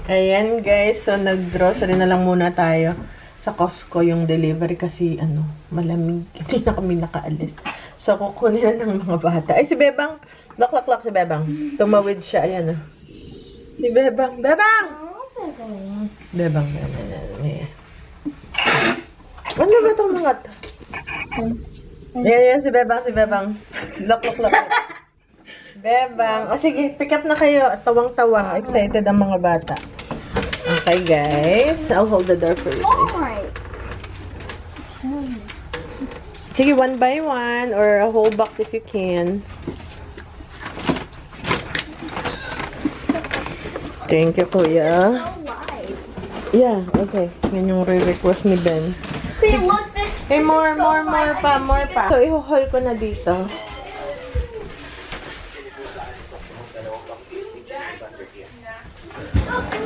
Ayan guys, so nag-grocery na lang muna tayo sa Costco yung delivery kasi malamig. Hindi na kami nakaalis. So kukunin na ng mga bata. Ay si Bebang, laklak si Bebang. Tumawid siya, ayan Si Bebang, Bebang! Bebang, ano ba itong mga to? Ayan si Bebang. Laklak. Bebang. O sige, pick up na kayo. Tawang-tawa. Excited ang mga bata. Okay, guys. I'll hold the door for you guys. Sige, one by one or a whole box if you can. Thank you, Kuya. Yeah, okay. Yan yung re-request ni Ben. Hey, more pa. So, i-haul ko na dito.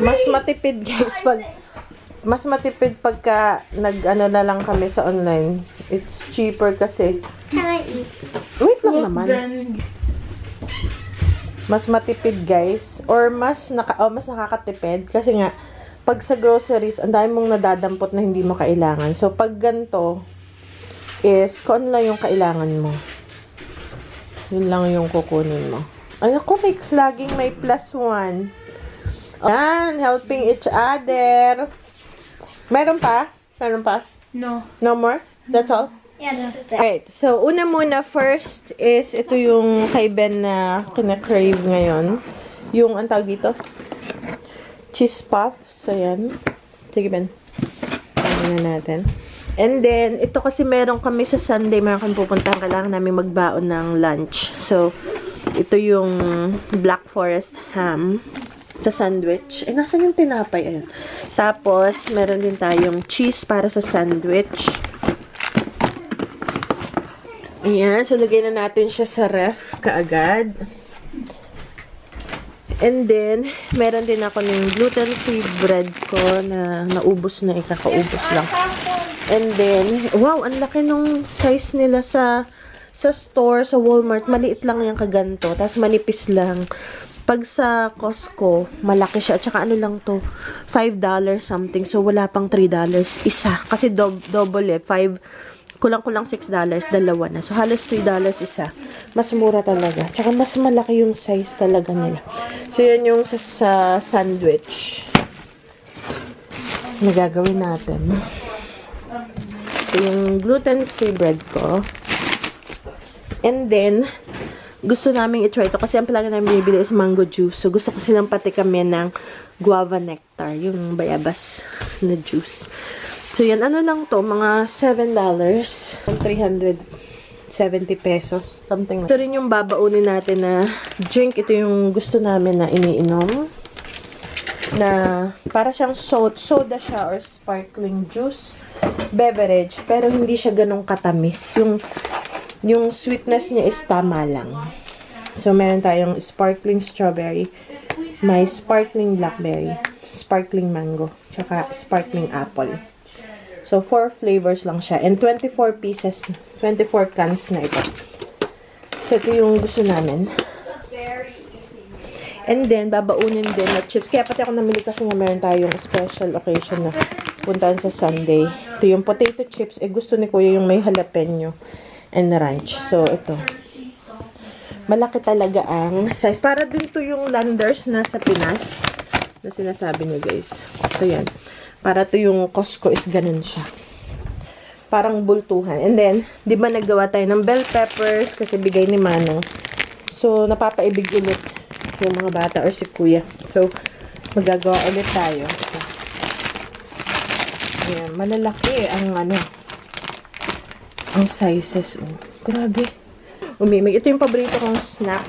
Mas matipid guys pagka nag-ano na lang kami sa online. It's cheaper kasi. Can I eat? Wait lang naman. Mas matipid guys or mas nakakatipid kasi nga pag sa groceries ang dami mong nadadampot na hindi mo kailangan. So pag ganito is kung ano lang yung kailangan mo. Yun lang yung kukunin mo. Ay ako, laging may plus one. Yan, helping each other. Meron pa? No. No more? That's all? Yeah, this is it. Alright, so una muna first is ito yung kay Ben na kina-crave ngayon. Yung, ang tawag dito? Cheese puffs. So, yan. Sige, Ben. Ano na natin. And then, ito kasi meron kami sa Sunday, meron kami pupuntahan, kailangan namin magbaon ng lunch. So, ito yung Black Forest ham sa sandwich. Eh, nasan yung tinapay? Ayan. Tapos, meron din tayong cheese para sa sandwich. Ayan. So, lagay na natin siya sa ref kaagad. And then, meron din ako ng gluten-free bread ko na naubos na, ikakaubos lang. And then, wow, ang laki nung size nila sa store, sa Walmart. Maliit lang yung kaganto. Tapos, manipis lang. Pag sa Costco, malaki siya. At saka ano lang to, $5 something. So, wala pang $3 isa. Kasi double kulang-kulang $6, dalawa na. So, halos $3 isa. Mas mura talaga. Tsaka mas malaki yung size talaga nila. So, yan yung sa sandwich. Nagagawin natin. Ito yung gluten-free bread ko. And then, gusto namin i-try ito kasi ang palagi namin bibili is mango juice. So, gusto ko silang patikamyan ng guava nectar. Yung bayabas na juice. So, yan. Ano lang to? Mga $7. 370 pesos. Something like. Ito rin yung babaunin natin na drink. Ito yung gusto namin na iniinom. Na para siyang soda siya or sparkling juice beverage. Pero hindi siya ganong katamis. Yung sweetness niya is tama lang. So, meron tayong sparkling strawberry, may sparkling blackberry, sparkling mango, tsaka sparkling apple. So, 4 flavors lang siya. And 24 pieces, 24 cans na ito. So, ito yung gusto namin. And then, babaunin din na chips. Kaya pati ako namili kasi nga meron tayong special occasion na puntahan sa Sunday. Ito yung potato chips. Eh, gusto ni Kuya yung may jalapeno and ranch. So, ito. Malaki talaga ang size. Para din to yung Landers na sa Pinas na sinasabi niyo guys. So, yan. Para to yung Costco is ganun siya. Parang bultuhan. And then, di ba naggawa tayo ng bell peppers kasi bigay ni Manong. So, napapaibig ulit yung mga bata or si Kuya. So, magagawa ulit tayo. Ayan. Malalaki ang ang sizes. Oh. Grabe. Umimig. Ito yung paborito kong snack.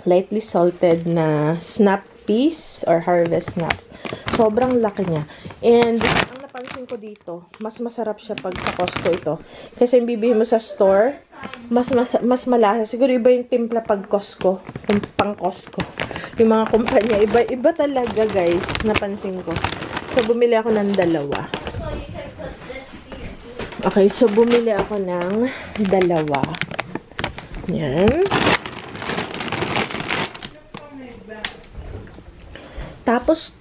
Lightly salted na snap peas or harvest snaps. Sobrang laki niya. And, ang napansin ko dito, mas masarap siya pag sa Costco ito. Kasi yung bibili mo sa store, mas malasa. Siguro iba yung timpla pag Costco. Yung pang Costco. Yung mga kumpanya, iba talaga guys. Napansin ko. So, bumili ako ng dalawa. Okay, so bumili ako ng dalawa. Yan. Tapos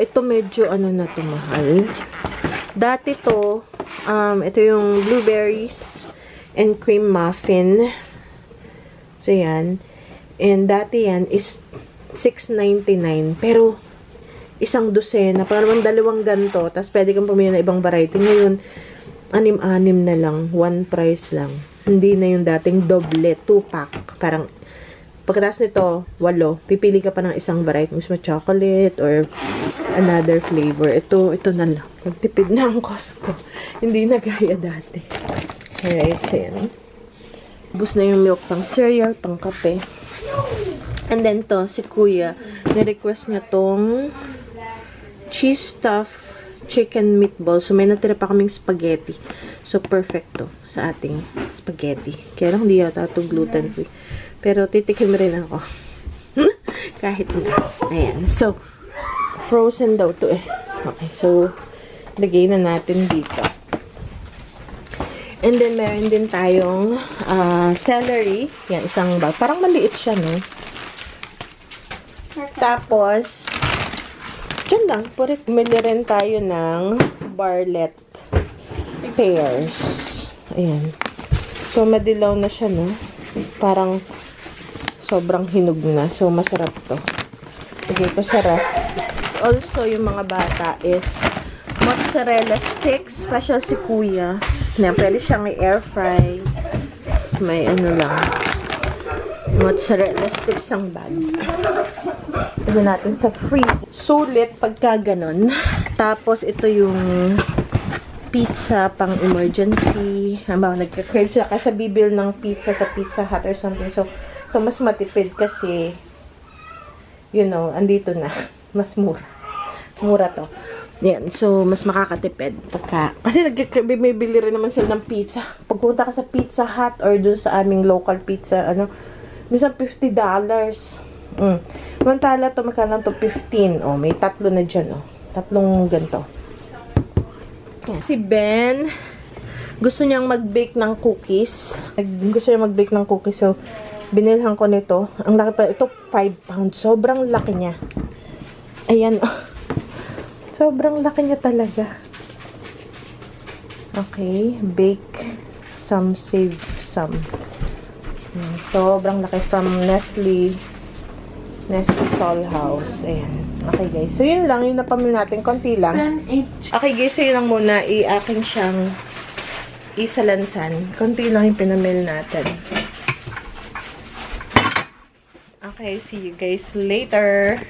ito medyo ano na to, mahal. Dati ito yung blueberries and cream muffin. So, yan. And dati yan is $6.99. Pero, isang dosena. Parang naman dalawang ganto. Tapos, pwede kang pumili ng ibang variety. Ngayon, 6-6 na lang. One price lang. Hindi na yung dating doble. 2-pack. Parang, pagkatapos nito, 8. Pipili ka pa ng isang variety. Gusto mo chocolate or another flavor. Ito na lang. Nagtipid na ang Costco. Hindi na gaya dati. Alright, so yan. Ubus na yung milk pang cereal, pang kape. And then si Kuya, ni-request niya tong cheese stuffed chicken meatball. So, may natira pa kaming spaghetti. So, perfect to sa ating spaghetti. Kaya lang hindi yata ito gluten-free. Pero, titikim rin ako. Kahit na. Ayan. So, frozen daw to eh. Okay. So, lagay na natin dito. And then, meron din tayong celery. Yan, isang bag. Parang maliit siya, no? Tapos, dyan lang. Bumili rin tayo ng barlet pears. Ayan. So, madilaw na siya, no? Parang sobrang hinog na. So, masarap to. Okay, ito sarap. Also, yung mga bata is mozzarella sticks. Special si Kuya. Na, pwede siyang i-air fry. Tapos may ano lang. Mozzarella sticks ang bag. Ito natin sa freezer. Sulit pagka ganon. Tapos, ito yung pizza pang emergency. Halimbawa, nagka-crave sila kasi bibil ng pizza sa Pizza Hut or something. So, ito mas matipid kasi, you know, andito na. Mas mura. Mura to. Yan. So, mas makakatipid. Kasi bibili rin naman sila ng pizza. Pagpunta ka sa Pizza Hut or dun sa aming local pizza, minsan $50. Mantala to, magkano to 15. Oh, may 3 na dyan, oh. 3 ganito. Si Ben, gusto niyang mag-bake ng cookies. Gusto niya mag-bake ng cookies. So, binilhan ko nito. Ang laki pa. Ito, 5 pounds. Sobrang laki niya. Ayan, oh. Sobrang laki niya talaga. Okay. Bake some, save some. Sobrang laki from Nestle Toll House. Ayan. Okay, guys. So, yun lang. Yung napamili natin. Konti lang. Okay, guys. So, yun lang muna. I-akin siyang isalansan. Konti lang yung pinamili natin. Okay. See you guys later.